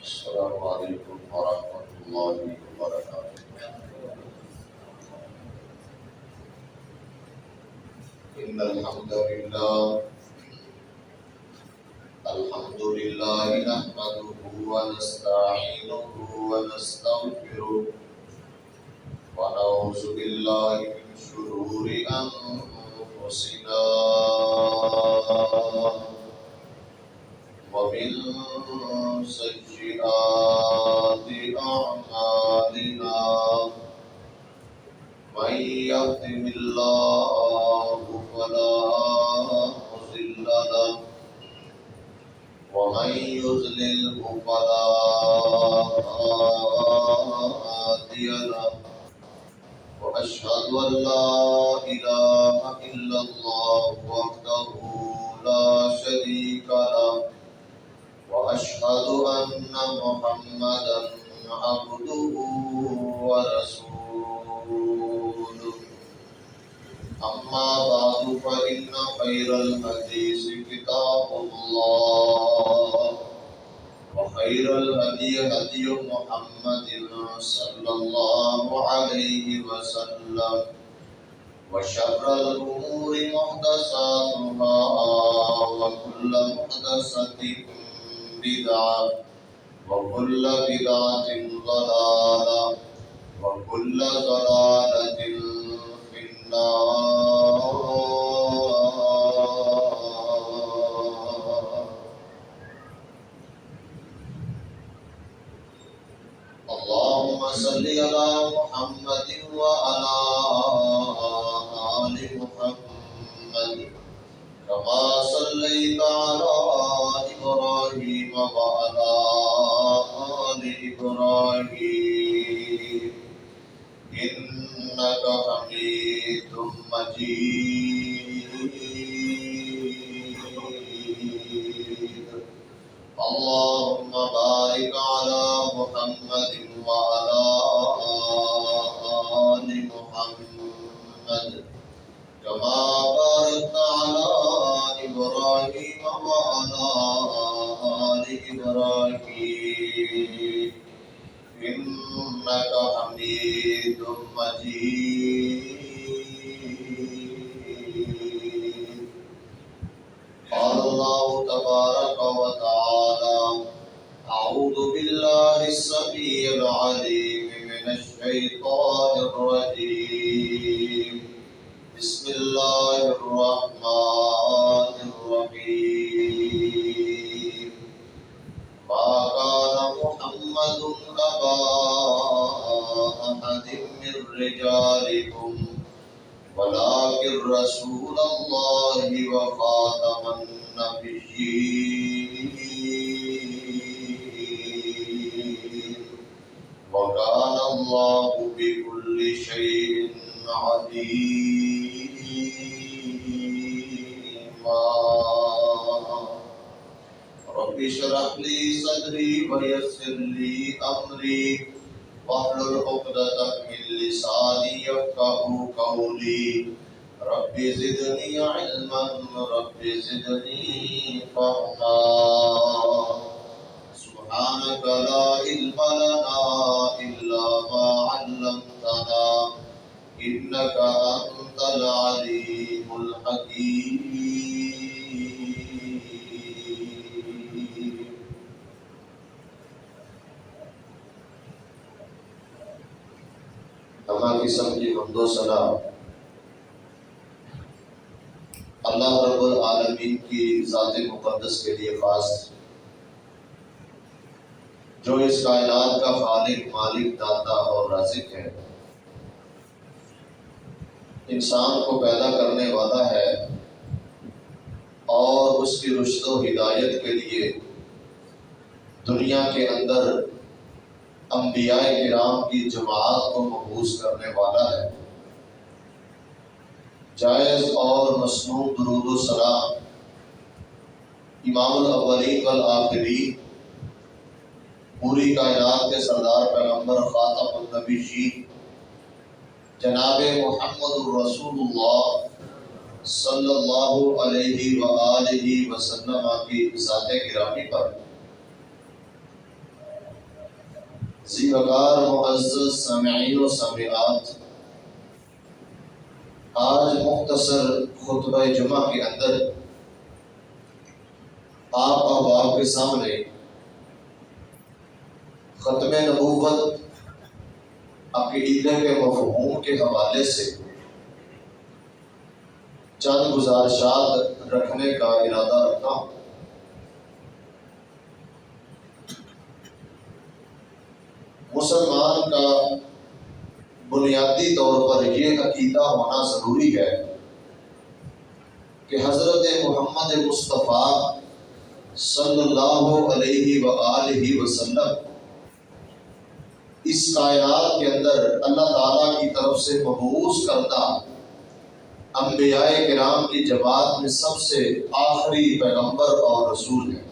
السلام علیکم ورحمۃ اللہ وبرکاتہ۔ ان الحمد للہ نحمده ونستعینه ونستغفره ونعوذ باللہ من شرور انفسنا ومن سيئات أعمالنا من يهده الله فلا مضل له ومن يضلل فلا هادي له وأشهد أن لا إله إلا الله وحده لا شريك له وأشهد أن محمدا عبده ورسوله أما بعد فإن خير الحديث كتاب الله وخير الهدي هدي محمد صلى الله عليه وسلم وشر الأمور محدثاتها وكل محدثة بدعة وكل بدعة ضلالة وكل ضلالة في النار۔ اللهم صل على محمد وعلى آل محمد كما صليت على إبراهيم وعلى آل إبراهيم إنك حميد مجيد۔ اللهم بارك على محمد وعلى آل محمد كما باركت على إبراهيم وعلى آل إبراهيم إنك حميد مجيد۔ قال الله تبارك وتعالى: أعوذ بالله السميع العليم من الشيطان الرجيم، بسم الله الرحمن الرحيم۔ ما كان محمد أبا أحد من رجالكم ولكن رسول الله وخاتم النبيين وكان الله بكل شيء عليما۔ رب اشرح لي صدري ويسر لي أمري واحلل عقدة من لساني يفقهوا قولي۔ رب زدني علما رب زدني فهما۔ سبحانك لا علم لنا إلا ما علمتنا إنك أنت العليم الحكيم۔ تمام قسم کی حمد و ثنا اللہ رب العالمین کی ذات مقدس کے لیے خاص، جو اس کائنات کا خالق، مالک، داتا اور رازق ہے، انسان کو پیدا کرنے والا ہے اور اس کی رشد و ہدایت کے لیے دنیا کے اندر انبیاء کرام کی جماعت کو مبعوث کرنے والا ہے۔ جائز اور مسنون درود و سلام امام الاولین والآخرین، پوری کائنات کے سردار پیغمبر خاتم النبیین جناب محمد الرسول اللہ صلی اللہ علیہ وآلہ وسلم کی ذات گرامی پر زیبکار معزز سامعین و سامعات، آج مختصر خطبہ جمعہ کے اندر آپ احباب کے سامنے ختم نبوت عقیدے کے مفہوم کے حوالے سے چند گزارشات رکھنے کا ارادہ رکھتا ہوں۔ مسلمان کا بنیادی طور پر یہ عقیدہ ہونا ضروری ہے کہ حضرت محمد مصطفیٰ صلی اللہ علیہ وآلہ وسلم اس کائنات کے اندر اللہ تعالیٰ کی طرف سے مبعوث کردہ انبیاء کرام کی جماعت میں سب سے آخری پیغمبر اور رسول ہے۔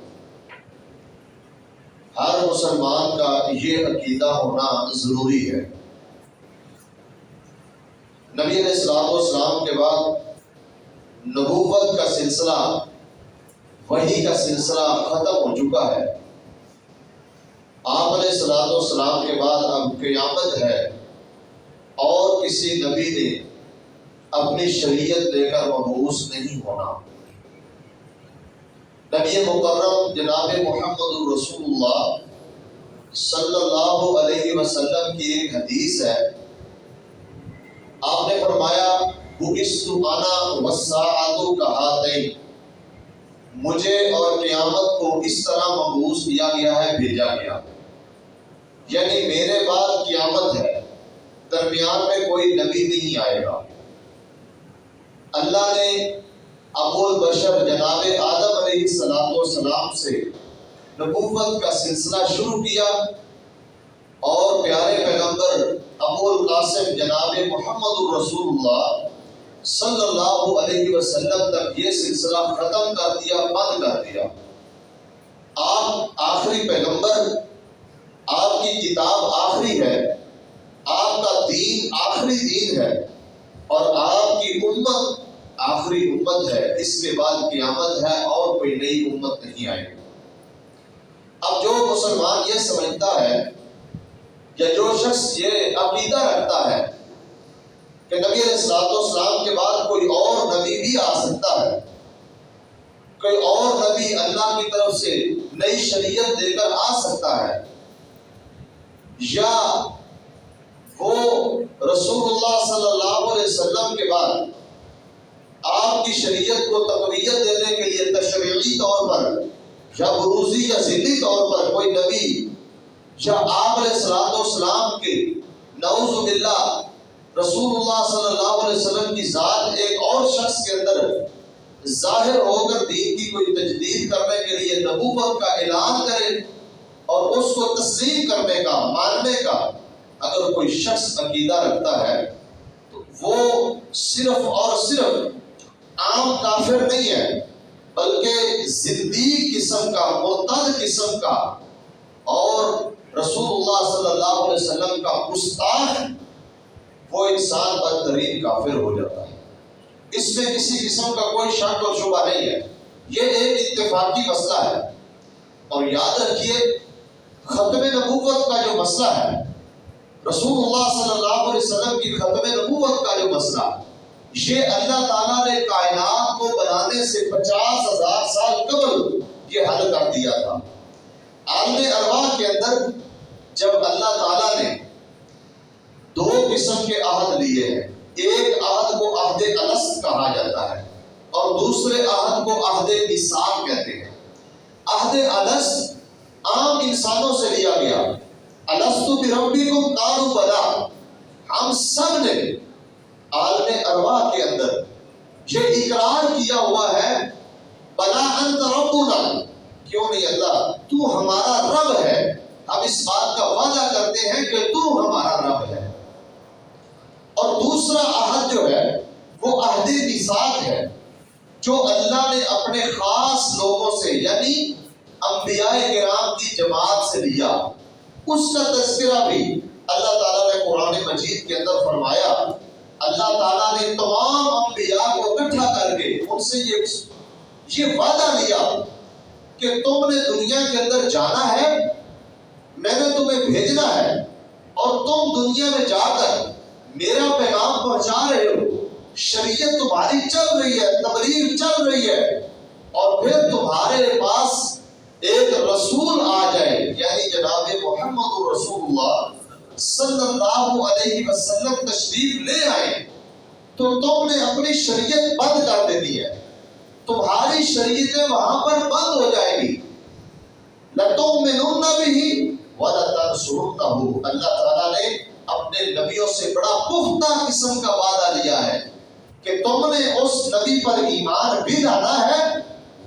ہر مسلمان کا یہ عقیدہ ہونا ضروری ہے۔ نبی علیہ الصلوۃ والسلام کے بعد نبوت کا سلسلہ، وحی کا سلسلہ ختم ہو چکا ہے۔ آپ علیہ الصلوۃ والسلام کے بعد اب قیامت ہے اور کسی نبی نے اپنی شریعت لے کر مبعوث نہیں ہونا۔ نبی مکرم جناب محمد رسول اللہ صلی اللہ علیہ وسلم کی ایک حدیث ہے۔ آپ نے فرمایا بعثت انا والساعۃ کہاتین، مجھے اور قیامت کو اس طرح مبعوث کیا گیا ہے، بھیجا گیا، یعنی میرے بعد قیامت ہے، درمیان میں کوئی نبی نہیں آئے گا۔ اللہ نے ابو البشر جناب آدم علیہ السلام سے نبوت کا سلسلہ شروع کیا اور پیارے پیغمبر ابو القاسم جناب محمد رسول اللہ صلی اللہ علیہ وسلم تک یہ سلسلہ ختم کر دیا، بند کر دیا۔ آپ آخری پیغمبر، آپ کی کتاب آخری ہے، آپ کا دین آخری دین ہے اور آپ کی امت آخری امت ہے۔ اس کے بعد قیامت ہے اور کوئی نئی امت نہیں آئے گی۔ اب جو مسلمان یہ سمجھتا ہے یا جو شخص یہ عقیدہ رکھتا ہے کہ نبی علیہ الصلوۃ والسلام کے بعد کوئی اور نبی بھی آ سکتا ہے، کوئی اور نبی اللہ کی طرف سے نئی شریعت دے کر آ سکتا ہے، یا وہ رسول اللہ صلی اللہ علیہ وسلم کے بعد آپ کی شریعت کو تقویت دینے کے لیے تشریعی طور پر یا بروزی یا ذلی طور پر کوئی نبی یا آپ علیہ الصلوۃ والسلام کے نعوذ باللہ رسول اللہ صلی اللہ علیہ وسلم کی ذات ایک اور شخص کے اندر ظاہر ہو کر دین کی کوئی تجدید کرنے کے لیے نبوت کا اعلان کرے اور اس کو تسلیم کرنے کا، ماننے کا اگر کوئی شخص عقیدہ رکھتا ہے تو وہ صرف اور صرف عام کافر نہیں ہے، بلکہ زندیق قسم کا، مرتد قسم کا اور رسول اللہ صلی اللہ علیہ وسلم کا گستاخ وہ انسان بدترین کافر ہو جاتا ہے۔ اس میں کسی قسم کا کوئی شک اور شبہ نہیں ہے، یہ ایک اتفاقی مسئلہ ہے۔ اور یاد رکھیے ختم نبوت کا جو مسئلہ ہے، رسول اللہ صلی اللہ علیہ وسلم کی ختم نبوت کا جو مسئلہ، یہ اللہ تعالیٰ نے کائنات کو بنانے سے 50,000 سال قبل یہ حل کر دیا تھا۔ عالم ارواح کے اندر جب اللہ تعالیٰ نے دو قسم کے عہد لیے ہیں، ایک عہد کو عہد الست کہا جاتا ہے اور دوسرے عہد کو عہد میثاق کہتے ہیں۔ عہد الست عام انسانوں سے لیا گیا، الست بربکم قالوا بلی، ہم سب نے عالم ارواح کے اندر یہ اقرار کیا ہوا ہے، بلا انت ربنا، کیوں نہیں اللہ تو ہمارا رب ہے، ہم اس بات کا وعدہ کرتے ہیں کہ تو ہمارا رب ہے۔ اور دوسرا عہد جو ہے وہ عہد میثاق ہے، جو اللہ نے اپنے خاص لوگوں سے یعنی انبیاء کرام کی جماعت سے لیا۔ اس کا تذکرہ بھی اللہ تعالیٰ نے قرآن مجید کے اندر فرمایا۔ اللہ تعالیٰ نے تمام انبیاء کو اکٹھا کر کے ان سے یہ وعدہ لیا کہ تم نے دنیا کے اندر جانا ہے، میں نے تمہیں بھیجنا ہے اور تم دنیا میں جا کر میرا پیغام پہنچا رہے ہو، شریعت تمہاری چل رہی ہے، تبلیغ چل رہی ہے، اور پھر تمہارے پاس ایک رسول آ جائے، یعنی جناب محمد رسول اللہ صلی اللہ علیہ وسلم تشریف لے آئے، تو تم نے اپنی شریعت بند کر دینی ہے، تمہاری شریعتیں وہاں پر بند ہو جائیں گی۔ لَتُؤْمِنُنَّ بِهِ وَلَتَنْصُرُنَّهُ، اللہ تعالیٰ نے اپنے نبیوں سے بڑا پختہ قسم کا وعدہ لیا ہے کہ تم نے اس نبی پر ایمان بھی لانا ہے،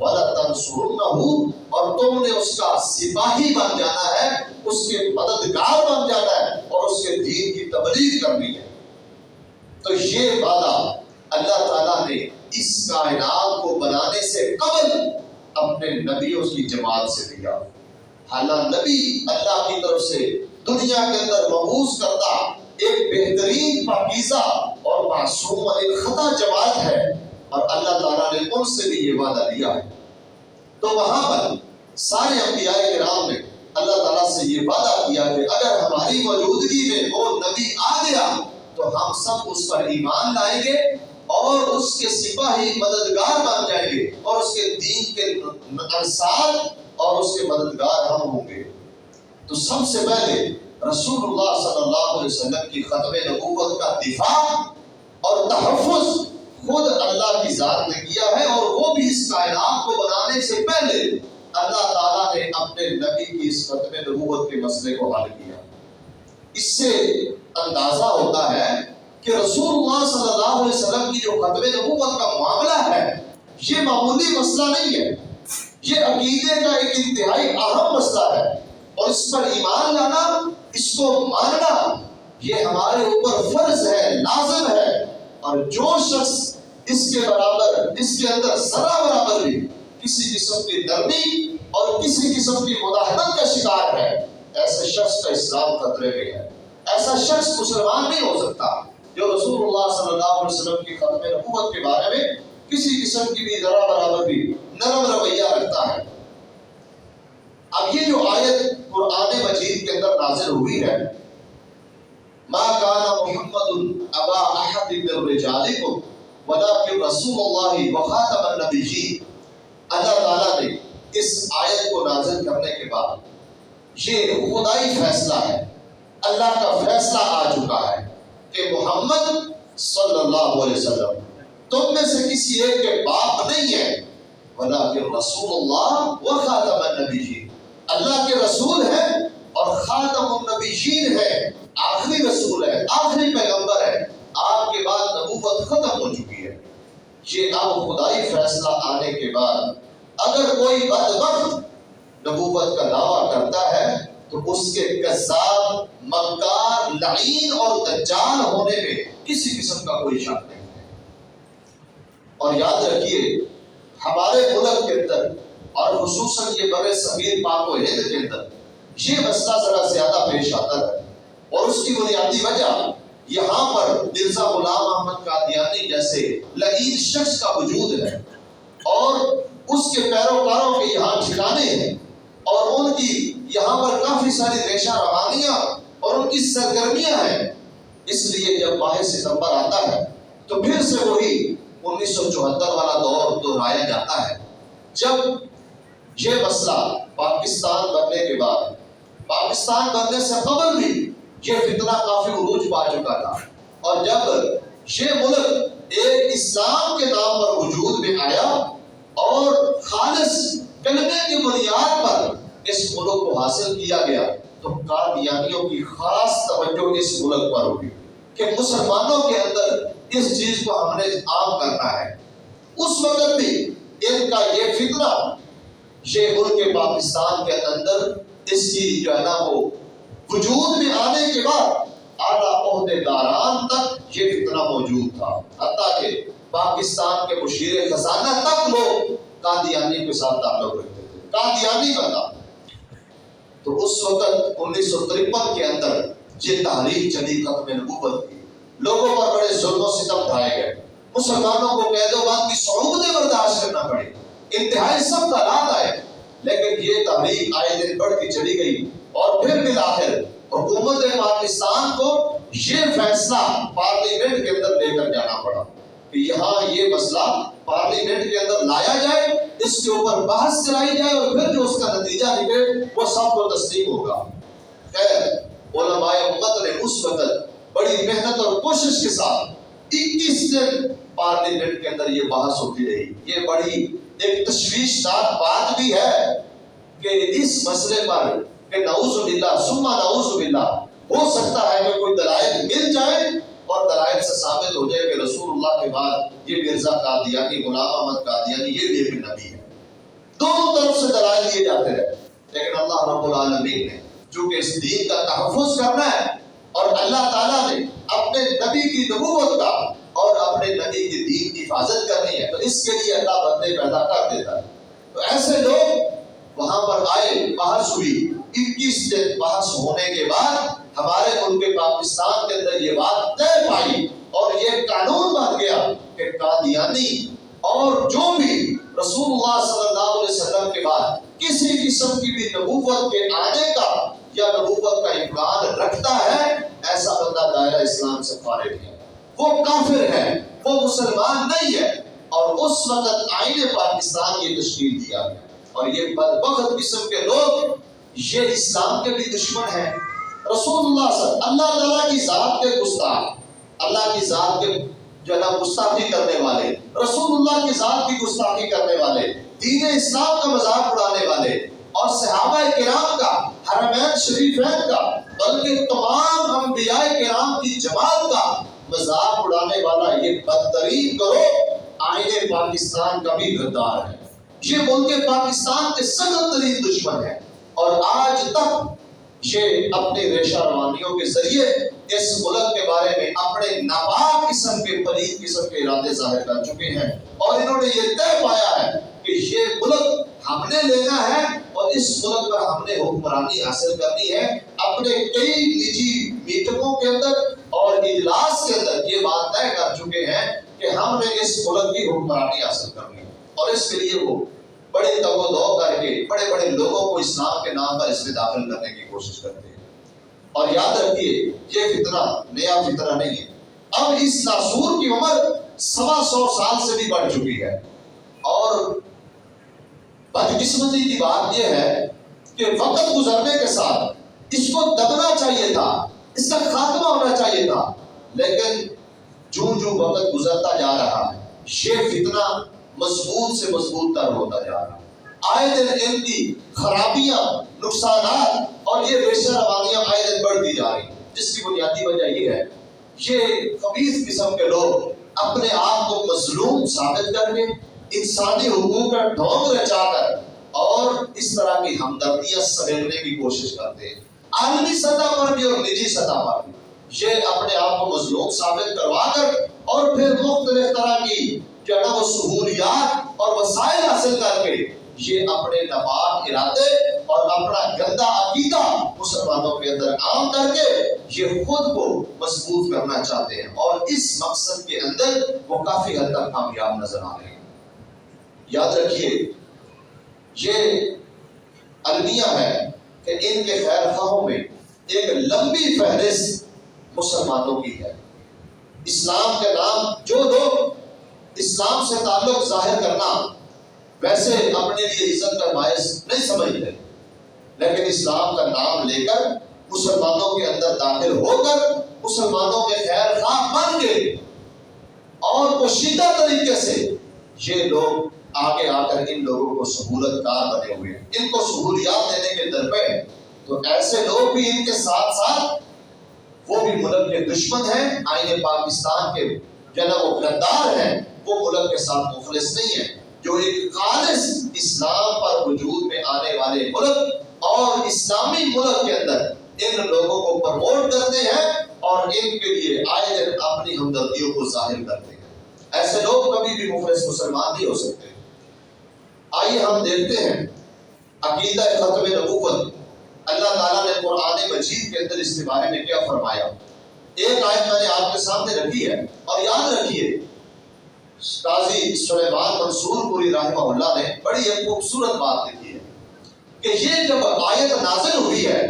وَلَتَنْصُرُنَّهُ، اور تم نے اس کا سپاہی بن جانا ہے، اس کے مددگار بن جانا ہے، اور اس کے دین کی تبلیغ کرنی ہے۔ تو یہ وعدہ اللہ تعالیٰ نے اس کائنات کو بنانے سے قبل اپنے نبیوں کی جماعت سے لیا۔ حالانکہ نبی اللہ کی طرف سے دنیا کے اندر مبعوث کرتا ایک بہترین پاکیزہ اور معصوم الخطا جماعت ہے، اور اللہ تعالیٰ نے ان سے بھی یہ وعدہ لیا ہے۔ تو وہاں پر سارے انبیاء کرام نے اللہ تعالیٰ سے یہ وعدہ کیا کہ اگر ہماری موجودگی میں وہ نبی آ گیا تو ہم سب اس پر ایمان لائیں گے اور اس کے سپاہی مددگار بن جائیں گے، اور اس کے دین کے انصار اور اس کے مددگار ہم ہوں گے۔ تو سب سے پہلے رسول اللہ صلی اللہ علیہ وسلم کی ختم نبوت کا دفاع اور تحفظ خود اللہ کی ذات نے کیا ہے، اور وہ بھی اس کائنات کو بنانے سے پہلے اللہ تعالیٰ نے اپنے نبی کی اس ختم نبوت کے مسئلے کو حل کیا۔ اس سے اندازہ ہوتا ہے کہ رسول اللہ صلی اللہ علیہ وسلم کی جو ختم نبوت کا معاملہ ہے یہ معمولی مسئلہ نہیں ہے، یہ عقیدے کا ایک انتہائی اہم مسئلہ ہے، اور اس پر ایمان لانا، اس کو ماننا، یہ ہمارے اوپر فرض ہے، لازم ہے، اور جو شخص اس کے برابر، اس کے اندر ذرہ برابر بھی کسی قسم کی نرمی اور کسی قسم کی مداہنت کا شکار ہے، ایسے شخص کا اسلام خطرے میں ہے۔ ایسا شخص مسلمان نہیں ہو سکتا جو رسول اللہ صلی اللہ علیہ وسلم کی ختم نبوت کے بارے میں کسی قسم کی بھی ذرہ برابر بھی نرم رویہ رکھتا ہے۔ اب یہ جو آیت قرآن مجید کے اندر نازل ہوئی ہے، ما کان محمد ابا احد من رجالکم ولکن رسول اللہ وخاتم النبیین، اللہ تعالیٰ نے اس آیت کو نازل کرنے کے بعد یہ خدائی فیصلہ ہے، اللہ کا فیصلہ آ چکا ہے کہ محمد صلی اللہ علیہ وسلم تم میں سے کسی ایک کے باپ نہیں ہے، ولکن رسول اللہ و خاتم النبیین، اللہ کے رسول ہیں اور خاتم النبیین ہے، آخری رسول ہے، آخری پیغمبر ہے، آپ کے بعد نبوت ختم ہو چکی ہے۔ یہ اب خدائی فیصلہ آنے کے بعد اگر کوئی بدبخت نبوت کا دعویٰ کرتا ہے تو اس کے کذاب، مکار، لعین اور دجال ہونے میں کسی قسم کا کوئی شک نہیں ہے۔ اور یاد رکھیے ہمارے ملک کے اندر اور خصوصاً یہ بر صغیر پاک و ہند کے اندر یہ مسئلہ ذرا زیادہ پیش آتا ہے، اور اس کی بنیادی وجہ یہاں پر مرزا غلام احمد قادیانی جیسے لعین شخص کا وجود ہے، اور اس کے پیروکاروں کے یہاں ٹھکانے ہیں، اور ان کی یہاں پر کافی ساری ریشہ روانیاں اور ان کی سرگرمیاں ہیں۔ اس لیے جب ماہ ستمبر آتا ہے تو پھر سے وہی 1974 والا دور دہرایا جاتا ہے، جب یہ مسئلہ پاکستان بننے کے بعد، پاکستان بننے سے قبل بھی یہ فتنہ کافی عروج پا چکا تھا، اور جب یہ ملک ایک اسلام کے نام پر وجود میں آیا اور خالص کلمے کی بنیاد پر اس ملک کو حاصل کیا گیا، تو قادیانیوں کی خاص توجہ اس ملک پر ہوگی کہ مسلمانوں کے اندر اس چیز کو ہم نے عام کرنا ہے۔ اس وقت بھی ان کا یہ فتنہ یہ ملک پاکستان کے اندر اس کی جو ہے نا وہ وجود میں آنے کے بعد اعلیٰ عہدیداران تک یہ فتنہ موجود تھا، حتیٰ کہ پاکستان کے مشیر خزانہ تک لوگ قادیانی کے ساتھ تعلق رکھتے تھے، قادیانی بندہ۔ تو اس وقت 1953 کے اندر یہ تحریک چلی ختم نبوت کی، لوگوں پر بڑے ظلم و ستم ڈھائے گئے، مسلمانوں کو قید و بند کی صعوبتیں برداشت کرنا پڑی، انتہائی سخت حالات آئے، لیکن یہ تحریک آئے دن بڑھتی چلی گئی، اور پھر بالآخر حکومت پاکستان کو یہ فیصلہ پارلیمنٹ کے اندر لے کر جانا پڑا کہ یہاں یہ مسئلہ پارلیمنٹ کے اندر لایا جائے، اس کے اوپر بحث چلائی جائے، اور پھر جو اس کا نتیجہ نکلے وہ سب کو تسلیم ہوگا۔ خیر، علماء امت نے اس وقت بڑی محنت اور کوشش کے ساتھ 21 دن پارلیمنٹ کے اندر یہ بحث ہوتی رہی۔ یہ بڑی ایک تشویشناک بات بھی ہے کہ اس مسئلے پر کہ نعوذ باللہ ثم نعوذ باللہ ہو سکتا ہے کہ کوئی دلائل مل جائے اور دلائل سے ثابت ہو جائے کہ رسول اللہ کے بعد یہ مرزا قادیانی، غلام احمد قادیانی یہ بھی ایک نبی ہے۔ دونوں طرف سے دلائل دیے جاتے رہے، لیکن اللہ رب العالمین نے چونکہ اس دین کا تحفظ کرنا ہے اور اللہ تعالیٰ نے اپنے نبی کی نبوت کا اور اپنے نبی کے دین کی حفاظت کرنی ہے، تو اس کے لیے اللہ بندے پیدا کر دیتا ہے۔ تو ایسے لوگ وہاں پر آئے، بحث ہوئی، 21 دن بحث ہونے کے بعد ہمارے ملک پاکستان کے اندر یہ بات طے پائی اور یہ قانون بن گیا کہ قادیانی اور جو بھی رسول اللہ صلی اللہ علیہ وسلم کے بعد کسی قسم کی بھی نبوت کے آنے کا یا نبوت کا امکان رکھتا ہے، ایسا بندہ دائرہ اسلام سے خارج ہے، وہ کافر ہے، وہ مسلمان نہیں ہے۔ اور اس وقت آئین پاکستان یہ تشکیل دیا گیا، اور یہ بدبخت قسم کے لوگ یہ اسلام کے بھی دشمن ہیں، رسول اللہ صلی اللہ تعالیٰ کی ذات کے گستاخ، اللہ کی ذات کے جناب گستاخی کرنے والے، رسول اللہ کی ذات کی گستاخی کرنے والے، دین اسلام کا مذاق اڑانے والے، اور صحابہ کرام کا، حرمین شریفین کا، بلکہ تمام انبیاء کرام کی جماعت کا مذاق اڑانے والا یہ بدترین گروہ آئین پاکستان کا بھی غدار ہے۔ یہ ملک پاکستان کے سخت ترین دشمن ہے، اور آج تک یہ اپنے ریشہ روانیوں کے ذریعے اس ملک کے بارے میں اپنے ناپاک قسم کے پلید قسم کے ارادے ظاہر کر چکے ہیں، اور انہوں نے یہ طے پایا ہے کہ یہ ملک ہم نے لینا ہے اور اس ملک پر ہم نے حکمرانی حاصل کرنی ہے۔ اپنے کئی نجی میٹنگوں کے اندر اور اجلاس کے اندر یہ بات طے کر چکے ہیں کہ ہم نے اس ملک کی حکمرانی حاصل کرنی ہے، اور اس کے لیے وہ بڑے تگ و دو کر کے بڑے بڑے لوگوں کو اسلام کے نام پر اس میں داخل کرنے کی کوشش کرتے ہیں۔ اور یاد رکھیے یہ فتنہ نیا فتنہ نہیں ہے، اب اس ناسور کی عمر 125 سال سے بھی بڑھ چکی ہے، اور بدقسمتی کی بات یہ ہے کہ وقت گزرنے کے ساتھ اس کو دبنا چاہیے تھا، اس کا خاتمہ ہونا چاہیے تھا، لیکن جو وقت گزرتا جا رہا ہے یہ فتنہ مضبوط سے مضبوط تر ہوتا جا رہا ہے۔ آئے دن ان کی خرابیاں، نقصانات اور یہ ریشہ روانیاں آئے دن بڑھتی جا رہی ہیں، جس کی بنیادی وجہ یہ ہے یہ خبیث قسم کے لوگ اپنے آپ کو مظلوم ثابت کر کے انسانی حقوق کا ڈھونگ رچا کر اور اس طرح کی ہمدردیاں سمیٹنے کی کوشش کرتے ہیں، عالمی سطح پر بھی اور نجی سطح پر بھی۔ یہ اپنے آپ کو مظلوم ثابت کروا کر اور پھر مختلف طرح کی جو ہے وہ سہولیات اور وسائل حاصل کر کے یہ اپنے ناپاک ارادے اور اپنا گندا عقیدہ مسلمانوں کے اندر عام کر کے یہ خود کو مضبوط کرنا چاہتے ہیں، اور اس مقصد کے اندر وہ کافی حد تک کامیاب نظر آ رہے ہیں۔ یاد رکھیے یہ المیہ ہے کہ ان کے خیر خواہوں میں ایک لمبی فہرست مسلمانوں کی ہے۔ اسلام کے نام جو لوگ اسلام سے تعلق ظاہر کرنا ویسے اپنے لیے عزت کا باعث نہیں سمجھتے، لیکن اسلام کا نام لے کر مسلمانوں کے اندر داخل ہو کر مسلمانوں کے خیر خواہ بن کے اور پوشیدہ طریقے سے یہ لوگ آگے آ کر ان لوگوں کو سہولت کار بنے ہوئے ہیں، ان کو سہولیات دینے کے درپے ہیں۔ تو ایسے لوگ بھی ان کے ساتھ ساتھ وہ بھی ملک کے دشمن ہیں، آئین پاکستان کے جناب و غدار ہیں، وہ ملک کے ساتھ مخلص نہیں ہیں، جو ایک خالص اسلام پر وجود میں آنے والے ملک اور اسلامی ملک کے اندر ان لوگوں کو پروموٹ کرتے ہیں اور ان کے لیے آئے دن اپنی ہمدردیوں کو ظاہر کرتے ہیں۔ ایسے لوگ کبھی بھی مخلص مسلمان نہیں ہو سکتے۔ آئیے ہم دیکھتے ہیں عقیدہ ختم نبوت اللہ تعالیٰ نے قرآن مجید کے اندر اس کے بارے میں کیا فرمایا۔ ایک آیت میں نے آپ کے سامنے رکھی ہے، اور یاد رکھیے قاضی سلیمان منصور پوری رحمہ اللہ نے بڑی ایک خوبصورت بات لکھی ہے کہ یہ جب آیت نازل ہوئی ہے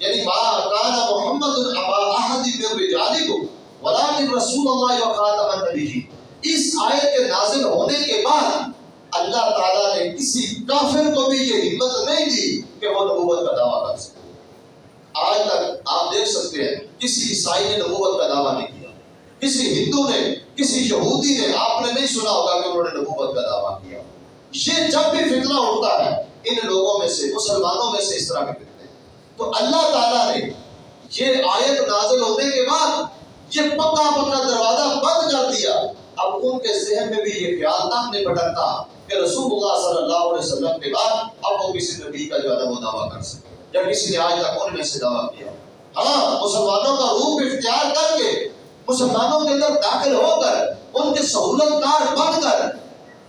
یعنی ما کان محمد ابا احد من رجالکم ولکن رسول اللہ وخاتم النبیین. اس آیت کے نازل ہونے کے بعد اللہ تعالیٰ نے کسی کافر کو بھی یہ ہمت نہیں دی کہ وہ نبوت کا دعویٰ کر سکے. آج تک آپ دیکھ سکتے ہیں کسی عیسائی نے نبوت کا دعویٰ نہیں کیا, کسی ہندو نے, کسی یہودی نے, آپ نے نہیں سنا ہوگا کہ انہوں نے نبوت کا دعویٰ کیا. یہ جب بھی فتنہ اٹھتا ہے ان لوگوں میں سے, مسلمانوں میں سے اس طرح کے فتنے, تو اللہ تعالیٰ نے یہ آیت نازل ہونے کے بعد یہ پکا دروازہ بند کر دیا. اب ان کے ذہن میں بھی یہ خیال تک نہیں بھٹکتا کہ رسول اللہ صلی اللہ علیہ وسلم کے بعد اب وہ کسی نبی کا جو ہے وہ دعویٰ کر سکے, جب کسی نے آج تک ان میں سے دعویٰ کیا. ہاں, مسلمانوں کا روح اختیار کر کے, مسلمانوں کے اندر داخل ہو کر, ان کے سہولت کار بن کر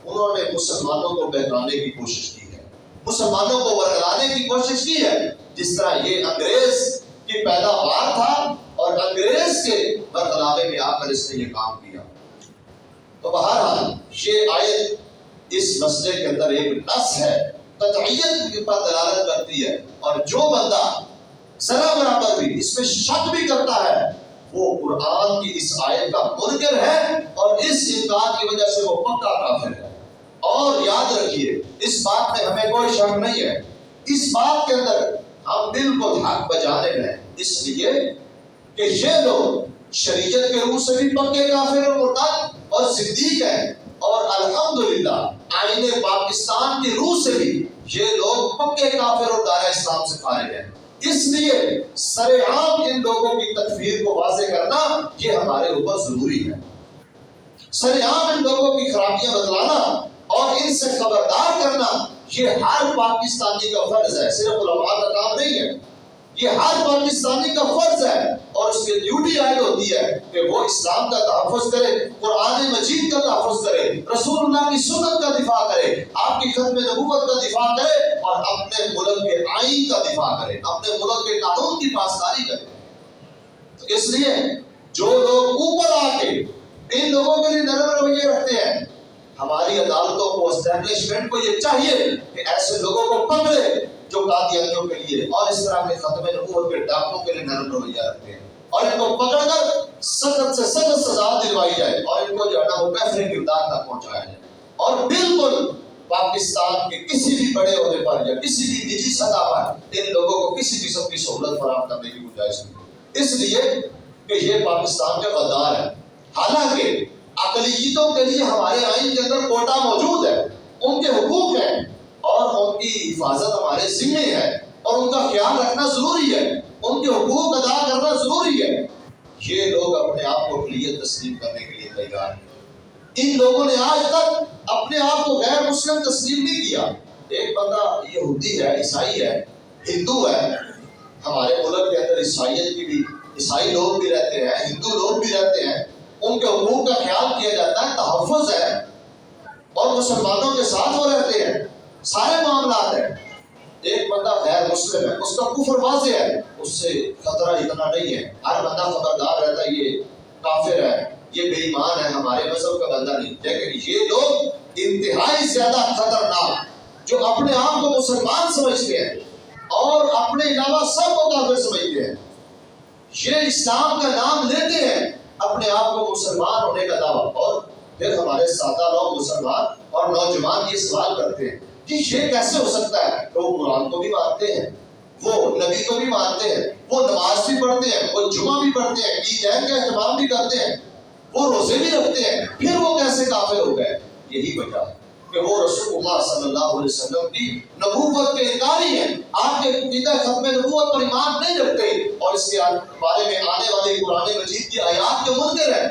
انہوں نے مسلمانوں کو بہکانے کی کوشش کی ہے, مسلمانوں کو ورگلانے کی کوشش کی ہے, جس طرح یہ انگریز کی پیداوار تھا اور انگریز کے ورگلانے میں آ کر اس نے یہ کام کیا. تو بہرحال یہ آیت اس مسئلے کے اندر ایک نص ہے, قطعیت پر دلالت کرتی ہے, اور جو بندہ ذرا برابر بھی اس میں شک بھی کرتا ہے وہ قرآن کی اس آیت کا منکر ہے, اور اس انکار کی وجہ سے وہ پکا کافر ہے. اور یاد رکھیے اس بات میں ہمیں کوئی شک نہیں ہے, اس بات کے اندر ہم بالکل حق بجانے ہیں, اس لیے کہ یہ لوگ شریعت کے روح سے بھی پکے کافر اور مرتد اور صدیق ہیں, اور الحمدللہ آئین پاکستان کی روح سے بھی یہ لوگ پکے کافر اور دائرہ اسلام سے خارج ہیں. اس لیے سرعام ان لوگوں کی تکفیر کو واضح کرنا یہ ہمارے اوپر ضروری ہے. سرعام ان لوگوں کی خرابیاں بتلانا اور ان سے خبردار کرنا یہ ہر پاکستانی کا فرض ہے, صرف علماء کا کام نہیں ہے, یہ ہر پاکستانی کا فرض ہے, اور اس کی ڈیوٹی عائد ہوتی ہے کہ وہ اسلام کا تحفظ کرے, قرآن مجید کا تحفظ کرے, رسول اللہ کی سنت کا دفاع کرے, آپ کی ختم نبوت کا دفاع کرے, اور اپنے ملک کے آئین کا دفاع کرے, اپنے ملک کے قانون کی پاسداری کرے. تو اس لیے جو لوگ اوپر آ کے ان لوگوں کے لیے نرم رویے رکھتے ہیں, ہماری عدالتوں کو, اسٹیبلشمنٹ کو یہ چاہیے کہ ایسے لوگوں کو پکڑے جو قادیانیوں کے لیے اور اس طرح کے ختم نبوت کے ڈاکوں کے لیے نرم رویہ رکھتے ہیں, اور ان کو پکڑ کر سخت سے سخت سزا دلوائی جائے, اور ان کو جو ہے نا وہ کیفر کردار تک پہنچایا جائے, اور بالکل پاکستان کے کسی بھی بڑے عہدے پر یا کسی بھی نجی سطح پر ان لوگوں کو کسی قسم کی سہولت فراہم کرنے کی گنجائش نہیں, اس لیے کہ یہ پاکستان کے غدار ہیں. حالانکہ اقلیتوں کے لیے ہمارے آئین کے اندر کوٹا موجود ہے, ان کے حقوق ہیں, اور ان کی حفاظت ہمارے ذمے ہے, اور ان کا خیال رکھنا ضروری ہے, ان کے حقوق ادا کرنا ضروری ہے. یہ لوگ اپنے آپ کو اقلیت تسلیم کرنے کے لیے تیار ہیں. ان لوگوں نے آج تک اپنے آپ کو غیر مسلم تسلیم نہیں کیا. ایک بندہ یہودی ہے, عیسائی ہے, ہندو ہے, ہمارے ملک کے اندر عیسائیت کی بھی, عیسائی لوگ بھی رہتے ہیں, ہندو لوگ بھی رہتے ہیں, ان کے حقوق کا خیال کیا جاتا ہے, تحفظ ہے, اور مسلمانوں کے ساتھ وہ رہتے ہیں, سارے معاملات ہیں. ایک بندہ غیر مسلم ہے, اس کا کفر واضح ہے, اس سے خطرہ اتنا نہیں ہے, ہر بندہ خبردار رہتا ہے یہ کافر ہے, یہ بے ایمان ہے, ہمارے مذہب کا بندہ نہیں. لیکن یہ لوگ انتہائی زیادہ خطرناک, جو اپنے آپ کو مسلمان سمجھتے ہیں اور اپنے علاوہ سب کو کافر سمجھتے ہیں, یہ اسلام کا نام لیتے ہیں, اپنے آپ کو مسلمان ہونے کا دعویٰ, اور پھر ہمارے سادہ لوگ مسلمان اور نوجوان یہ سوال کرتے ہیں کہ یہ کیسے ہو سکتا ہے, وہ قرآن کو بھی مانتے ہیں, وہ نبی کو بھی مانتے ہیں, وہ نماز بھی پڑھتے ہیں, وہ جمعہ بھی پڑھتے ہیں, عیدین کا اہتمام بھی کرتے ہیں, وہ روزے بھی رکھتے ہیں, پھر وہ کیسے کافر ہو گئے؟ یہی وجہ ہے کہ وہ رسول اللہ صلی اللہ علیہ وسلم کی نبوت کے انکاری ہیں, آپ کے عقیدہ ختم نبوت پر ایمان نہیں رکھتے, اور اس کے بارے میں آنے والے قرآن مجید کی آیات کے منکر ہیں.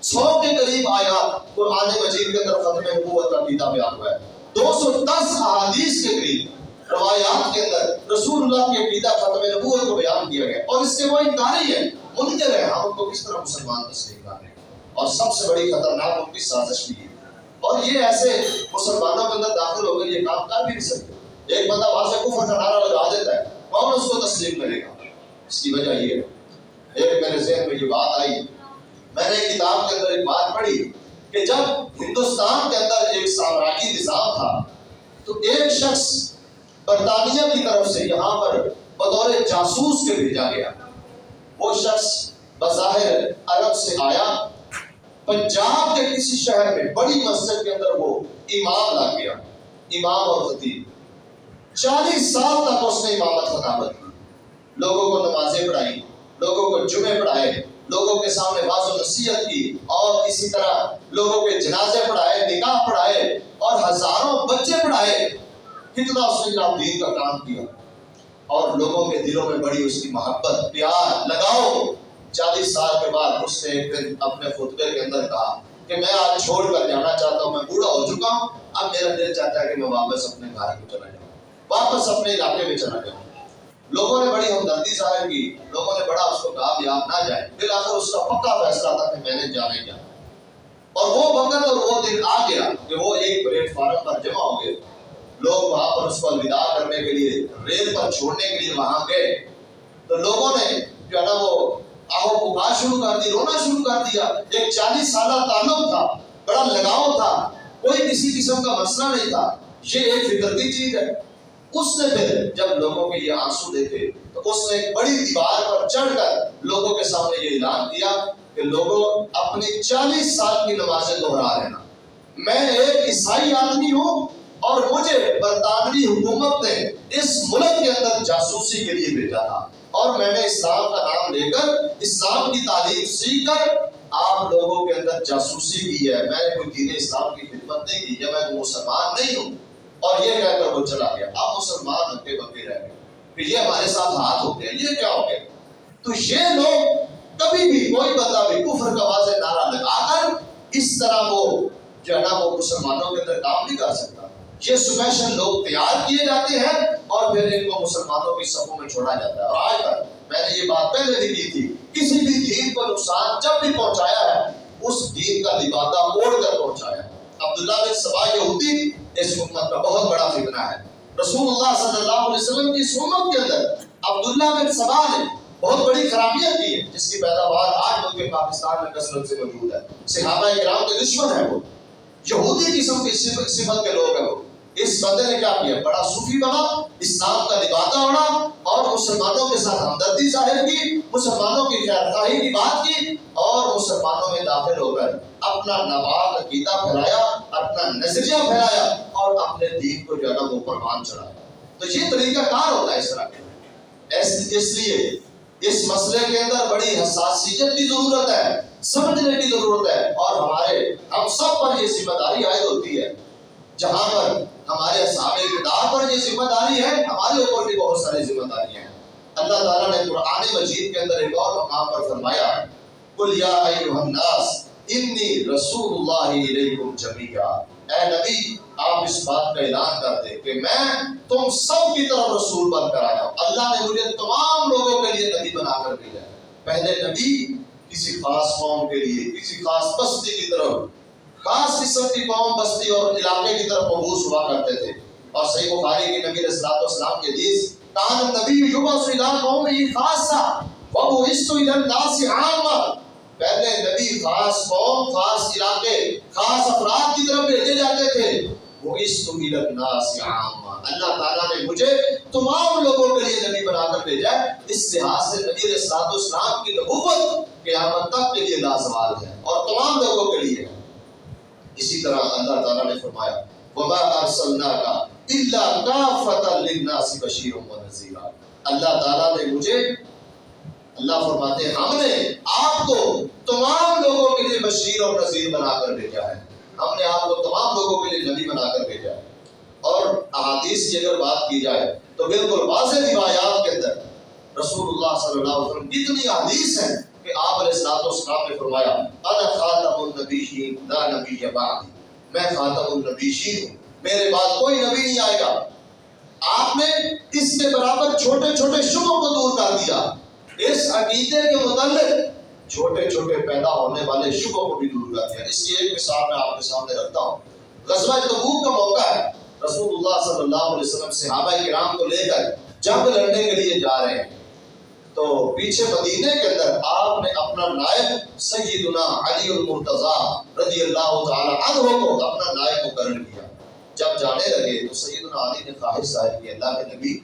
100 کے قریب آیات قرآن مجید کے اندر ختم نبوت کا عقیدہ بیان ہوا ہے. 210 احادیث کے قریب روایات کے اندر رسول اللہ کے عقیدہ ختم نبوت کو بیان کیا گیا, اور اس سے وہ انکاری ہے, منکر ہے. ہم ان کو کس طرح مسلمان تسلیم کر رہے ہیں, اور سب سے بڑی خطرناک ان کی سازش بھی ہے, اور یہ ایسے مسلمانوں کے اندر داخل ہو کر یہ کام کر بھی نہیں سکتے. ایک بندہ وہاں سے کفر کا نعرہ لگا دیتا ہے, کون اس کو تسلیم کرے گا؟ اس کی وجہ یہ ہے, ایک میرے ذہن میں یہ بات آئی, میں نے کتاب کے اندر ایک بات پڑھی کہ جب ہندوستان کے اندر ایک سامراجی نظام تھا, تو ایک شخص برطانیہ کی طرف سے یہاں پر بطور جاسوس کے بھیجا گیا. وہ شخص بظاہر عرب سے آیا، پنجاب کے کسی شہر میں بڑی مسجد کے اندر وہ امام لگ گیا، امام اور خطیب. 40 سال تک اس نے امامت خطابت کی، لوگوں کو نمازیں پڑھائی، لوگوں کو جمعے پڑھائے، لوگوں کے سامنے واعظ و نصیحت کی، اور اسی طرح لوگوں کے جنازے پڑھائے، نکاح پڑھائے اور ہزاروں بچے پڑھائے. کتنا اس نے جناب دین کا کام کیا، اور لوگوں کے دلوں میں بڑی اس کی محبت، پیار، لگاؤ. 40 سال کے بعد اس نے ایک دن اپنے خطبے کے اندر کہا کہ میں آج چھوڑ کر جانا چاہتا ہوں، میں بوڑھا ہو چکا ہوں، اب میرا دل چاہتا ہے کہ میں واپس اپنے گھر کو چلا جاؤں، واپس اپنے علاقے میں چلا جاؤں. لوگوں نے بڑی ہمدردی ظاہر کی، لوگوں نے بڑا اس کو کہا بھی آپ نہ جائیں. بالآخر اس کا پکا فیصلہ تھا کہ میں نے جانا ہی جانا. اور وہ وقت اور وہ دن آ گیا کہ وہ ایک پلیٹ فارم پر جمع ہو گئے. لوگ وہاں پر اس کو الوداع کرنے کے لیے، ریل پر چھوڑنے کے لیے وہاں گئے. تو لوگوں نے جو ہے نا وہ آہو پکار شروع کر دی، رونا شروع کر دیا. ایک 40 سالہ تعلق تھا، بڑا لگاؤ تھا، کوئی کسی قسم کا مسئلہ نہیں تھا. یہ ایک فطرتی چیز ہے. اس نے پھر جب لوگوں کے یہ آنسو دیکھے تو اس نے ایک بڑی دیوار پر چڑھ کر لوگوں کے سامنے یہ اعلان کیا کہ لوگوں اپنی 40 سال کی نمازیں دہرا لینا. میں ایک عیسائی آدمی ہوں اور مجھے برطانوی حکومت نے اس ملک کے اندر جاسوسی کے لیے بھیجا تھا، اور میں نے اسلام کا نام لے کر اسلام کی تعلیم سیکھ کر آپ لوگوں کے اندر جاسوسی کی ہے. میں نے کوئی دین اسلام کی خدمت نہیں کی، یا میں کوئی مسلمان نہیں ہوں. اور یہ کہہ کر وہ چلا گیا. آپ مسلمان ہکے بکے رہ گئے کہ یہ ہمارے ساتھ ہاتھ ہو گیا، یہ کیا ہو گیا. تو یہ لوگ کبھی بھی کوئی بندہ بھی کفر کا واضح نعرہ لگا کر اس طرح وہ جو ہے نا وہ مسلمانوں کے اندر کام نہیں کر سکتا. یہ سپیشل لوگ تیار کیے جاتے ہیں اور پھر ان کو مسلمانوں کی صفوں میں چھوڑا جاتا ہے. اور آج تک میں نے یہ بات پہلے بھی کی تھی، کسی بھی دین کو نقصان جب بھی پہنچایا ہے اس دین کا لبادہ اوڑھ کر پہنچایا ہے. عبداللہ بن سبا یہودی اس امت کا بہت بڑا فتنہ ہے. رسول اللہ صلی اللہ علیہ وسلم کی اس امت کے اندر عبداللہ بن سبا نے بہت بڑی خرابیاں کی ہے، جس کی پیداوار آج ملک پاکستان میں کثرت سے موجود ہے. صحابہ کرام کے دشمن ہیں وہ، یہودی قسم کی صفت کے لوگ ہیں وہ. اس بندے نے کیا کیا؟ بڑا صوفی بنا، اسلام کا لبادہ اوڑھا اور مسلمانوں کے ساتھ ہمدردی ظاہر کی، مسلمانوں کی خیر خواہی کی بات کی، اور مسلمانوں میں داخل ہو کر اپنا ناپاک عقیدہ پھیلایا، اپنا نظریہ پھیلایا اور اپنے دین کو جو ہے نا وہ پروان چڑھایا. تو یہ طریقہ کار ہوتا ہے اس طرح کے. اس لیے اس مسئلے کے اندر بڑی حساسیت کی ضرورت ہے، سمجھنے کی ضرورت ہے، اور ہم سب پر یہ ذمہ داری عائد ہوتی ہے. جہاں پر ہمارے اصحاب اقتدار پر یہ ذمہ داری ہے، ہمارے اوپر بھی بہت ساری ذمہ داریاں ہیں. اللہ تعالیٰ نے قرآن مجید کے اندر ایک اور مقام پر فرمایا، قُلْ يَا أَيُّهَا النَّاسِ إِنِّي رَسُولُ اللَّهِ إِلَيْكُمْ جَمِيعًا. اے نبی آپ اس بات کا اعلان کر دیں کہ میں تم سب کی طرف رسول بن کر آیا ہوں. اللہ نے مجھے تمام لوگوں کے لیے نبی بنا کر بھیجا ہے. پہلے نبی کسی خاص قوم کے لیے، کسی خاص بستی کی طرف، خاص قسم کی قوم، بستی اور علاقے کی طرف مبعوث ہوا کرتے تھے. اور صحیح بخاری کی نبی علیہ السلام کی حدیث، کان النبی یبعث الی قومہ خاصہ وبعثت الی الناس عامہ. پہلے نبی خاص قوم، خاص علاقے، خاص افراد کی طرف بھیجے جاتے تھے. بعثت الی الناس عامہ، اللہ تعالیٰ نے مجھے تمام لوگوں کے لیے نبی بنا کر بھیجا ہے. اس لحاظ سے نبی علیہ السلام کی نبوت قیامت تک کے لیے لازوال ہے اور تمام لوگوں کے لیے. اسی طرح اللہ تعالیٰ نے فرمایا وَمَا أَرْسَلْنَاكَ إِلَّا كَافَّةً لِلنَّاسِ بَشِيرًا وَنَذِيرًا. اللہ تعالیٰ نے مجھے، اللہ فرماتے ہیں ہم نے آپ کو تمام لوگوں کے لیے بشیر اور نذیر بنا کر بھیجا ہے. ہم نے آپ کو تمام لوگوں کے لیے نبی بنا کر بھیجا ہے. اور احادیث کی اگر بات کی جائے تو بالکل واضح روایات کے اندر رسول اللہ صلی اللہ علیہ وسلم کتنی احادیث ہیں کہ آپ علیہ السلام نے فرمایا انا خاتم النبیین لا نبی بعدی، میں خاتم النبیین ہوں، میرے بعد کوئی نبی نہیں آئے گا. آپ نے اس کے برابر چھوٹے چھوٹے شبہوں کو دور کر دیا. اس عقیدے کے متعلق چھوٹے چھوٹے پیدا ہونے والے شبہوں کو بھی دور کر دیا. اس کی ایک مثال میں آپ کے سامنے رکھتا ہوں. غزوہ تبوک کا موقع ہے. رسول اللہ صلی اللہ علیہ وسلم صحابہ کرام کو لے کر جنگ لڑنے کے لیے جا رہے ہیں. تو پیچھے مدینے کے اندر آپ نے اپنا نائب سیدنا علی المرتضیٰ رضی اللہ تعالی عنہ کو اپنا نائب مقرر کیا. جب جانے لگے تو سیدنا علی نے خواہش ظاہر کی، اللہ کے نبی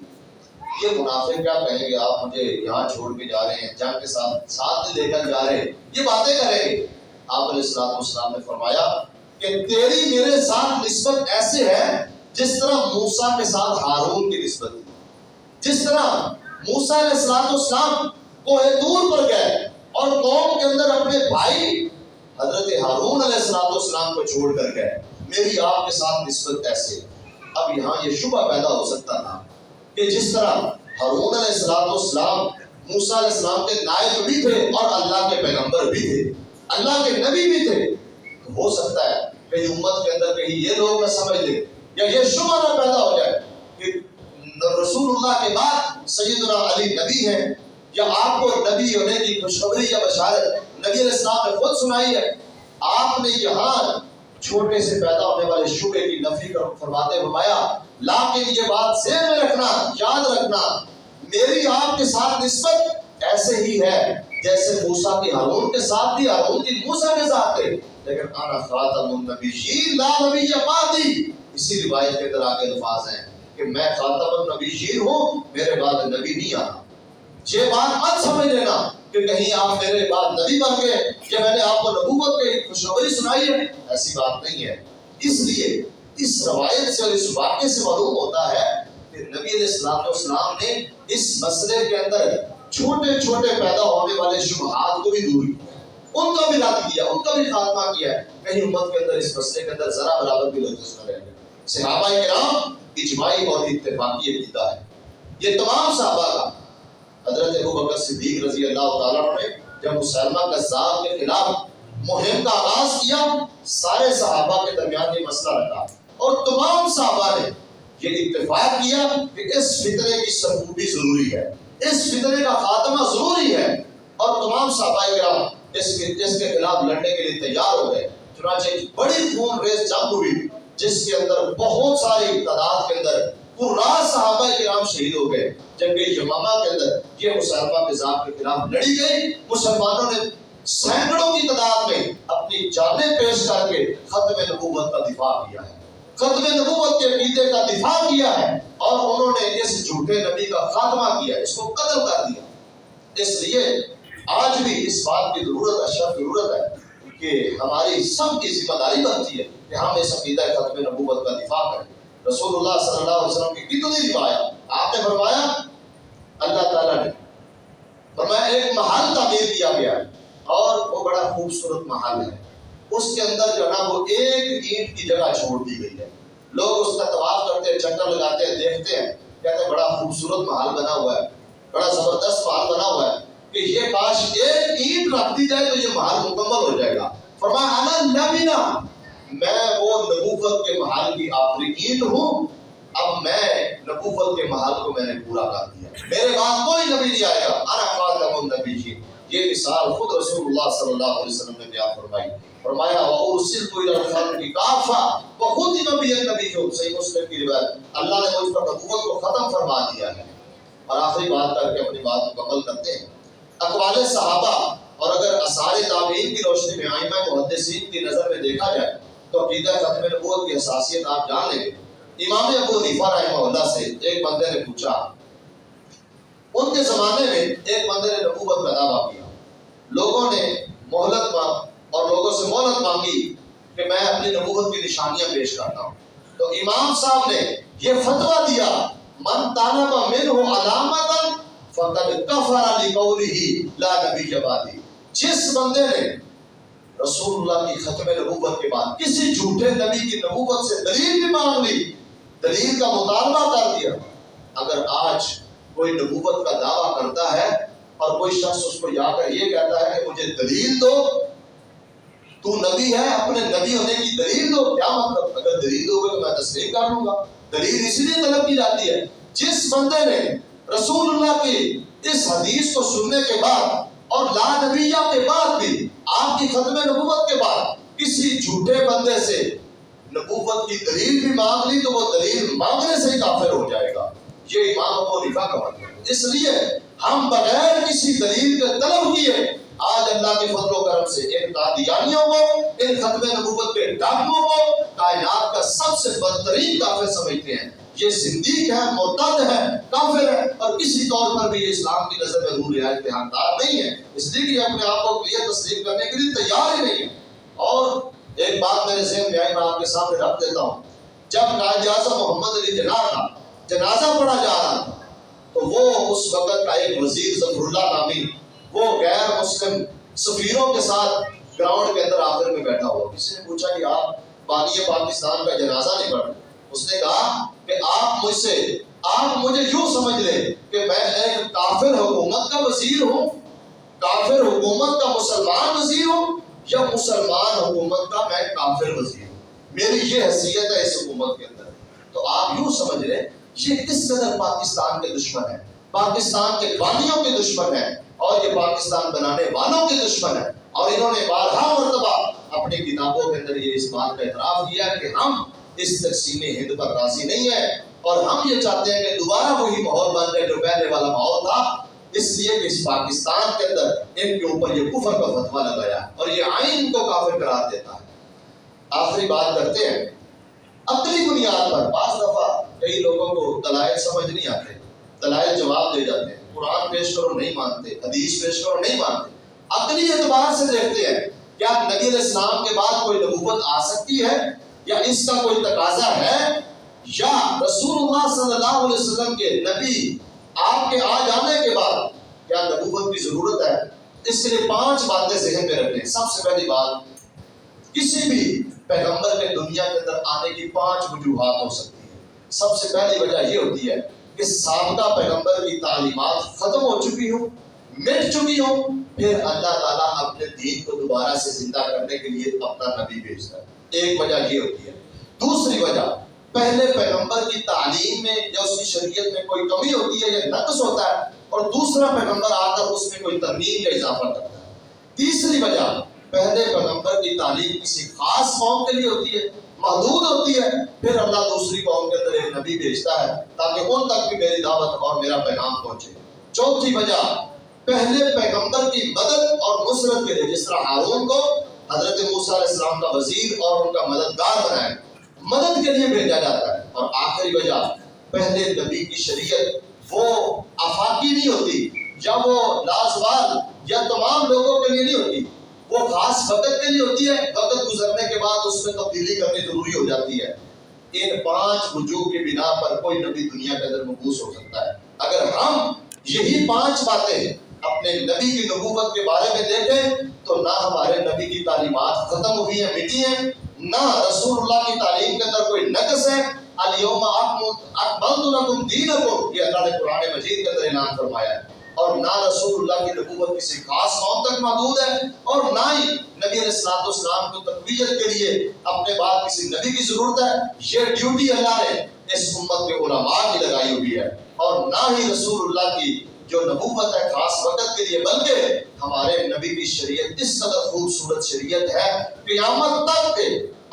یہ منافق کیا کہیں گے، آپ مجھے یہاں چھوڑ کے جا رہے ہیں، جنگ کے ساتھ لے کر جا رہے ہیں، یہ باتیں کریں گے۔ آپ علیہ السلام نے فرمایا کہ تیری میرے ساتھ نسبت ایسے ہے جس طرح موسیٰ کے ساتھ ہارون کی نسبت تھی۔ جس طرح موسیٰ علیہ السلام کوہ طور پر گئے اور قوم کے اندر اپنے بھائی حضرت ہارون علیہ السلام کو چھوڑ کر گئے، میری آپ کے ساتھ نسبت ایسے۔ اب یہاں یہ شبہ پیدا ہو سکتا تھا کہ جس طرح ہارون علیہ السلام موسیٰ علیہ السلام کے نائب بھی تھے اور اللہ کے پیغمبر بھی تھے، اللہ کے نبی بھی تھے، تو ہو سکتا ہے کہ امت کے اندر کہیں یہ لوگ نہ سمجھ لیں یا یہ شبہ نہ پیدا ہو جائے کہ رسول اللہ کے بعد سیدنا علی نبی ہیں، یا آپ کو نبی ہونے کی خوشخبری یا بشارت نبی علیہ السلام نے خود سنائی ہے۔ آپ نے یہاں چھوٹے سے پیدا ہونے والے شبے کی نفی فرماتے فرمایا، لیکن یہ بات ذہن میں رکھنا، یاد رکھنا، میری آپ کے ساتھ نسبت ایسے ہی ہے جیسے موسیٰ کی ہارون کے ساتھ تھی، ہارون کی موسیٰ کے ساتھ تھے، لیکن انا خاتم النبیین لا نبی بعدی۔ اسی روایت کے اندر آگے الفاظ ہیں کہ میں خاتم النبیین ہوں، میرے بعد نبی نہیں آنا۔ یہ بات مت سمجھ لینا کہ کہیں آپ میرے بعد نبی بن گئے کہ میں نے آپ کو نبوت کی خوشخبری سنائی ہے، ایسی بات نہیں ہے۔ اس لیے اس روایت سے اور اس واقعے سے معلوم ہوتا ہے کہ نبی علیہ السلام نے اس مسئلے کے اندر چھوٹے چھوٹے پیدا ہونے والے شبہات کو بھی دور کیا، ان کا بھی رد کیا، ان کا بھی خاتمہ کیا ہے، کہیں امت کے اندر اس مسئلے کے اندر ذرا برابر بھی لغزش نہ رہ جائے۔ صحابہ کرام اجماعی اور اتفاقی عقیدہ ہے، یہ تمام صحابہ کا۔ حضرت ابوبکر صدیق رضی اللہ تعالیٰ عنہ نے جب مسلمہ کذاب کے خلاف مہم کا آغاز کیا، سارے صحابہ کے درمیان یہ مسئلہ رکھا اور تمام صحابہ نے یہ اتفاق کیا کہ اس فتنے کی سرکوبی ضروری ہے، اس فتنے کا خاتمہ ضروری ہے، اور تمام صحابہ کرام اس کے خلاف لڑنے کے لیے تیار ہو گئے۔ چنانچہ ایک بڑی خون ریز جنگ ہوئی جس کے اندر بہت ساری تعداد کے اندر قرآن صحابہ کرام شہید ہو گئے۔ جنگ یمامہ کے اندر یہ مسلمہ کذاب کے خلاف لڑی گئی، مسلمانوں نے سینکڑوں کی تعداد میں اپنی جانیں پیش کر کے ختم نبوت کا دفاع کیا ہے، ختم نبوت کے عقیدے کا دفاع کیا ہے، اور انہوں نے اس جھوٹے نبی کا خاتمہ کیا، اس کو قتل کر دیا۔ اس لیے آج بھی اس بات کی ضرورت اشد ضرورت ہے کہ ہماری سب کی ذمہ داری بنتی ہے کہ ہم اس عقیدہ ختم نبوت کا دفاع کریں۔ رسول اللہ صلی اللہ علیہ وسلم کی کتنی روایات آپ نے فرمایا، اللہ تعالیٰ نے فرمایا ایک محل تعمیر کیا گیا ہے اور وہ بڑا خوبصورت محل ہے، اس کے اندر جو ہے نا وہ ایک اینٹ کی جگہ چھوڑ دی گئی ہے، لوگ اس کا طواف کرتے ہیں، چکر لگاتے ہیں، دیکھتے ہیں، کہتے ہیں بڑا خوبصورت محل بنا ہوا ہے، بڑا زبردست محل بنا ہوا ہے کہ یہ کاش ایک اینٹ رکھ دی جائے تو یہ محل مکمل ہو جائے گا۔ فرمایا انا لبنا، میں وہ نبوت کے محل کی آخری اینٹ ہوں، اب میں نبوت کے محل کو میں نے پورا کر دیا، میرے بعد کوئی نبی نہیں آئے گا، انا خاتم النبیین۔ یہ مثال خود رسول اللہ صلی اللہ علیہ وسلم نے بیان فرمائی، فرمایا وَأُرْسِلْتُ إِلَى الْخَلْقِ كَافَّةً وَخُتِمَ بِي النَّبِيُّونَ، صحیح مسلم کی روایت، اللہ نے مجھ پر نبوت کو ختم فرما دیا ہے۔ اور آخری بات کر کے اپنی بات مکمل کرتے ہیں، اقوال صحابہ اور اگر آثار تابعین کی روشنی میں ائمہ محدثین کی نظر میں دیکھا جائے تو عقیدہ ختم نبوت کی حساسیت آپ جان لیں گے۔ امام ابو حنیفہ رحمہ اللہ سے ایک بندے نے پوچھا، ان کے زمانے میں ایک بندے نے نبوت کا دعویٰ کیا، لوگوں نے مہلت اور لوگوں سے مہلت مانگی کہ میں اپنی نبوت کی نشانیاں پیش کرتا ہوں، تو امام صاحب نے یہ فتویٰ دیا، من طلب منہ علامتا فقد کفر لقولہ لا نبی بعدی، جس بندے نے رسول اللہ کی ختم نبوت کے بعد کسی جھوٹے نبی کی نبوت سے دلیل بھی مانگ لی، دلیل کا مطالبہ کر دیا، اگر آج کوئی نبوت کا دعویٰ کرتا ہے اور کوئی شخص اس کو جا کر یہ کہتا ہے کہ مجھے دلیل دو، تو نبی ہے، اپنے نبی ہونے کی دلیل دو، کیا مطلب؟ اگر دلیل دو گے تو میں تسلیم کر لوں گا۔ دلیل اس لیے طلب کی جاتی ہے جس بندے نے رسول اللہ کی اس حدیث کو سننے کے بعد اور لا نبیہ کے بعد بھی آپ کی ختم نبوت کے بعد کسی جھوٹے بندے سے نبوت کی دلیل بھی مانگ لی تو وہ دلیل مانگنے سے ہی کافر ہو جائے گا۔ یہ امام ابو حنیفہ کا مطلب ہے۔ اس لیے ہم بغیر کسی دلیل کے طلب کیے آج اللہ کے فضل و کرم سے ان قادیانیوں کو، ان ختم نبوت کے ڈاکوؤں کو کائنات کا سب سے بدترین کافر سمجھتے ہیں۔ یہ زندیق ہے، مرتد ہے، کافر ہے، اور کسی طور پر بھی یہ اسلام کی نظر میں روح رعایت کے حقدار نہیں ہے، اس لیے کہ یہ اپنے آپ کو یہ تسلیم کرنے کے لیے تیار ہی نہیں ہے۔ اور ایک بات میرے ذہن میں آئی، میں آپ کے سامنے رکھ دیتا ہوں۔ جب قائد اعظم محمد علی جناح کا جنازہ پڑھا جا رہا تھا تو وہ اس وقت کا ایک وزیر ظفر اللہ نامی وہ غیر مسلم سفیروں کے ساتھ گراؤنڈ کے اندر آخر میں بیٹھا ہوا۔ کسی نے پوچھا کہ آپ بانی پاکستان کا جنازہ نہیں پڑھ رہے؟ اس نے کہا کہ آپ مجھے یوں سمجھ لیں کہ میں ایک کافر حکومت کا وزیر ہوں، کافر حکومت کا مسلمان وزیر ہوں، یا مسلمان حکومت کا میں کافر وزیر ہوں، میری یہ حیثیت ہے اس حکومت کے اندر۔ تو آپ یوں سمجھ لیں یہ کس قدر پاکستان کے دشمن ہے، پاکستان کے بانیوں کے دشمن ہے، اور یہ پاکستان بنانے والوں کے دشمن ہے۔ اور انہوں نے بارہا مرتبہ اپنی کتابوں کے اندر یہ اس بات کا اعتراف کیا کہ ہم اس تقسیم ہند پر راضی نہیں ہیں، اور ہم یہ چاہتے ہیں کہ دوبارہ وہی ماحول بن جائے جو پہلے والا ماحول تھا، اس لیے کہ اس پاکستان کے اندر ان کے اوپر یہ کفر کا فتویٰ لگایا اور یہ آئین کو کافر قرار دیتا ہے۔ آخری بات کرتے ہیں عقلی بنیاد پر۔ بعض دفعہ کئی لوگوں کو دلائل سمجھ نہیں آتے، دلائل جواب دے جاتے ہیں، قرآن پیش کرو نہیں مانتے، حدیث پیش کرو نہیں مانتے۔ عقلی اعتبار سے دیکھتے ہیں کیا نبی علیہ السلام کے بعد کوئی نبوت آ سکتی ہے، یا اس کا کوئی تقاضا ہے، یا رسول اللہ صلی اللہ علیہ وسلم کے نبی آپ کے آ جانے کے بعد کیا نبوت کی ضرورت ہے۔ اس کے لیے 5 باتیں ذہن میں رکھیں۔ سب سے پہلی بات، کسی بھی پیغمبر کے دنیا کے اندر آنے کی 5 وجوہات ہو سکتی ہیں۔ سب سے پہلی وجہ یہ ہوتی ہے کہ سابقہ پیغمبر کی تعلیمات ختم ہو چکی ہوں، مٹ چکی ہوں، پھر اللہ تعالیٰ اپنے دین کو دوبارہ سے زندہ کرنے کے لیے اپنا نبی بھیجتا ہے۔ ایک وجہ یہ ہوتی ہے۔ دوسری وجہ، پہلے پیغمبر کی تعلیم میں یا اس کی شریعت میں کوئی کمی ہوتی ہے یا نقص ہوتا ہے، اور دوسرا پیغمبر آ کر اس میں کوئی ترمیم یا اضافہ کرتا ہے۔ تیسری وجہ، پہلے پیغمبر کی تعلیم کسی خاص قوم کے لیے ہوتی ہے، محدود ہوتی ہے، پھر اللہ دوسری قوم کے اندر ایک نبی بھیجتا ہے تاکہ ان تک بھی میری دعوت اور میرا پیغام پہنچے۔ چوتھی وجہ، پہلے پیغمبر کی مدد اور نصرت کے لیے، جس طرح ہارون کو حضرت موسیٰ علیہ السلام کا وزیر اور ان کا مددگار بنایا، مدد کے لیے بھیجا جاتا ہے۔ اور آخری وجہ، پہلے نبی کی شریعت وہ آفاقی نہیں ہوتی، یا وہ لازوال یا تمام لوگوں کے لیے نہیں ہوتی، وہ خاص وقت کے لیے ہوتی ہے، وقت گزرنے کے بعد اس میں تبدیلی کرنی ضروری ہو جاتی ہے۔ ان 5 وجوہ کی بنا پر کوئی نبی دنیا کے اندر مبعوث ہو سکتا ہے۔ اگر ہم یہی 5 باتیں اپنے نبی کی نبوت کے بارے میں دیکھیں تو نہ ہمارے نبی کی تعلیمات ختم ہوئی ہیں، مٹی ہیں، نہ رسول اللہ کی تعلیم کے اندر کوئی نقص ہے۔ الیوم اکملت لکم دینکم، یہ اللہ نے قرآن مجید کے اندر اعلان فرمایا ہے۔ اور نہ رسول اللہ کی نبوت کسی خاص قوم تک محدود ہے، اور نہ ہی نبی علیہ الصلوۃ والسلام کو تقویت کے لیے اپنے بعد کسی نبی کی ضرورت ہے۔ یہ ڈیوٹی اللہ نے اس امت کے علماء کی لگائی ہوئی ہے، اور نہ ہی رسول اللہ کی جو نبوت ہے خاص وقت کے لیے، بلکہ ہمارے نبی کی شریعت اس قدر خوبصورت شریعت ہے، قیامت تک کے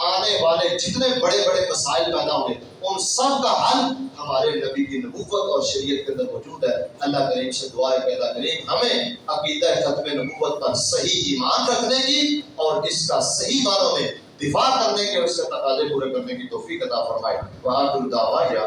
آنے والے جتنے بڑے بڑے مسائل پیدا ہوں گے ان سب کا حل ہمارے نبی کی نبوت اور شریعت کے اندر موجود ہے۔ اللہ کریم سے دعا ہے کہ اللہ کریم ہمیں عقیدہ ختم نبوت پر صحیح ایمان رکھنے کی اور اس کا صحیح معنوں میں دفاع کرنے کے اور اس کے تقاضے پورے کرنے کی توفیق عطا فرمائے۔ وآخر دعوانا